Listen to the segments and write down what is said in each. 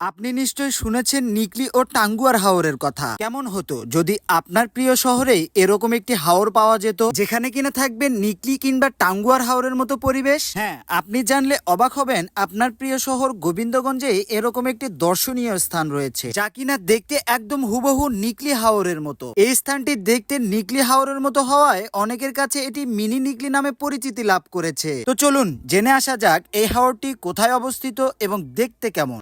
আপনি নিশ্চয়ই শুনেছেন নিকলি ও টাঙ্গুয়ার হাওরের কথা। কেমন হতো যদি আপনার প্রিয় শহরেই এরকম একটি হাওর পাওয়া যেত, যেখানে কিনা থাকবে নিকলি কিংবা টাঙ্গুয়ার হাওরের মতো পরিবেশ। হ্যাঁ, আপনি জানলে অবাক হবেন, আপনার প্রিয় শহর গোবিন্দগঞ্জে এরকম একটি দর্শনীয় স্থান রয়েছে, যা কিনা দেখতে একদম হুবহু নিকলি হাওরের মতো। এই স্থানটি দেখতে নিকলি হাওরের মতো হওয়ায় অনেকের কাছে এটি মিনি নিকলি নামে পরিচিতি লাভ করেছে। তো চলুন জেনে আসা যাক এই হাওরটি কোথায় অবস্থিত এবং দেখতে কেমন।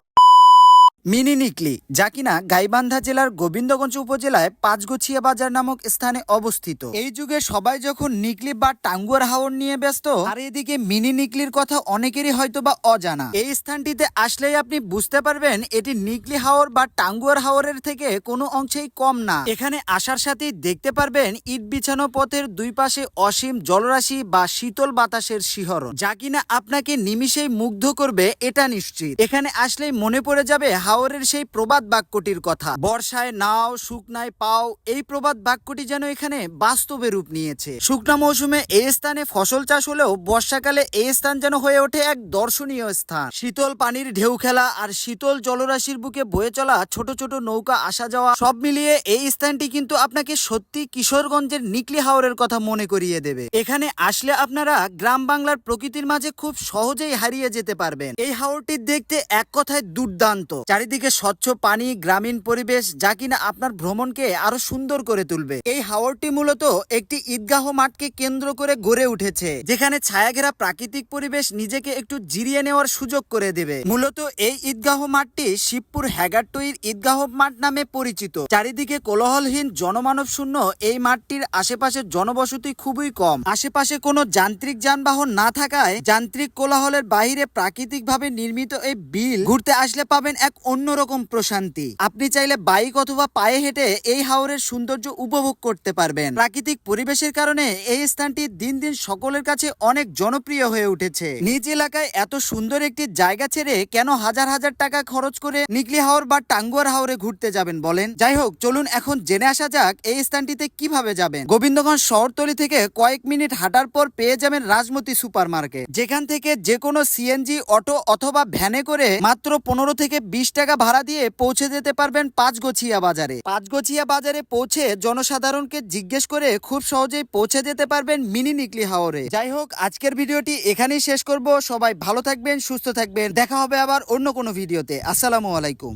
মিনি নিকলি, যা কিনা গাইবান্ধা জেলার গোবিন্দগঞ্জ উপজেলায় পাঁচগছিয়া বাজার নামক স্থানে অবস্থিত। এই যুগে সবাই যখন নিকলি বা টাঙ্গুয়ার হাওর নিয়ে ব্যস্ত, আর এদিকে মিনি নিকলির কথা অনেকেরই হয়তো বা অজানা। এই স্থানটিতে আসলেই আপনি বুঝতে পারবেন এটি নিকলি হাওর বা টাঙ্গুয়ার হাওরের থেকে কোনো অংশেই কম না। এখানে আসার সাথেই দেখতে পারবেন ইট বিছানো পথের দুই পাশে অসীম জলরাশি বা শীতল বাতাসের শিহরণ, যা কিনা আপনাকে নিমিষেই মুগ্ধ করবে এটা নিশ্চিত। এখানে আসলেই মনে পড়ে যাবে হাওরের সেই প্রবাদ বাক্যটির কথা, বর্ষায় নাও শুকনায় পাও। এই প্রবাদ বাক্যটি যেন এখানে বাস্তবে রূপ নিয়েছে। শুকনা মৌসুমে এই স্থানে ফসল চাষ হলেও বর্ষাকালে এই স্থান যেন হয়ে ওঠে এক দর্শনীয় স্থান। শীতল পানির ঢেউ খেলা আর শীতল জলরাশির বুকে বয়ে চলা ছোট ছোট নৌকা আসা যাওয়া, সব মিলিয়ে এই স্থানটি কিন্তু আপনাকে সত্যি কিশোরগঞ্জের নিকলি হাওরের কথা মনে করিয়ে দেবে। এখানে আসলে আপনারা গ্রাম বাংলার প্রকৃতির মাঝে খুব সহজেই হারিয়ে যেতে পারবেন। এই হাওরটি দেখতে এক কথায় দুর্দান্ত। চারিদিকে স্বচ্ছ পানি, গ্রামীণ পরিবেশ, যা কিনা আপনার ভ্রমণকে আরো সুন্দর করে তুলবে। এই হাওরটি মূলত একটি ঈদগাহ মাঠকে কেন্দ্র করে গড়ে উঠেছে, যেখানে ছায়াঘেরা প্রাকৃতিক পরিবেশ নিজেকে একটু জিরিয়ে নেওয়ার সুযোগ করে দেবে। মূলত এই ঈদগাহ মাঠটি শিবপুর হ্যাগারটইর ঈদগাহ মাঠ নামে পরিচিত। চারিদিকে কোলাহলহীন জনমানব শূন্য এই মাঠটির আশেপাশে জনবসতি খুবই কম। আশেপাশে কোনো যান্ত্রিক যানবাহন না থাকায় যান্ত্রিক কোলাহলের বাইরে প্রাকৃতিকভাবে নির্মিত এই বিল ঘুরতে আসলে পাবেন এক অন্যরকম প্রশান্তি। আপনি চাইলে বাইক অথবা পায়ে হেঁটে এই হাওরের সৌন্দর্য উপভোগ করতে পারবেন। প্রাকৃতিক পরিবেশের কারণে এই স্থানটি দিন দিন সকলের কাছে অনেক জনপ্রিয় হয়ে উঠেছে। নিজ এলাকায় এত সুন্দর একটি জায়গা ছেড়ে কেন হাজার হাজার টাকা খরচ করে নিকলি হাওর বা টাঙ্গুয়ার হাওরে ঘুরতে যাবেন বলেন? যাই হোক, চলুন এখন জেনে আসা যাক এই স্থানটিতে কিভাবে যাবেন। গোবিন্দগঞ্জ শহরতলি থেকে কয়েক মিনিট হাঁটার পর পেয়ে যাবেন রাজমতি সুপার মার্কেট, যেখান থেকে যে কোনো সিএনজি, অটো অথবা ভ্যানে করে মাত্র 15 থেকে 20 টাকা ভাড়া দিয়ে পৌঁছে যেতে পারবেন পাঁচগছিয়া বাজারে। পাঁচগছিয়া বাজারে পৌঁছে জনসাধারণকে জিজ্ঞেস করে খুব সহজেই পৌঁছে যেতে পারবেন মিনি নিকলি হাওরে। যাই হোক, আজকের ভিডিওটি এখানেই শেষ করব। সবাই ভালো থাকবেন, সুস্থ থাকবেন। দেখা হবে আবার অন্য কোনো ভিডিওতে। আসসালামু আলাইকুম।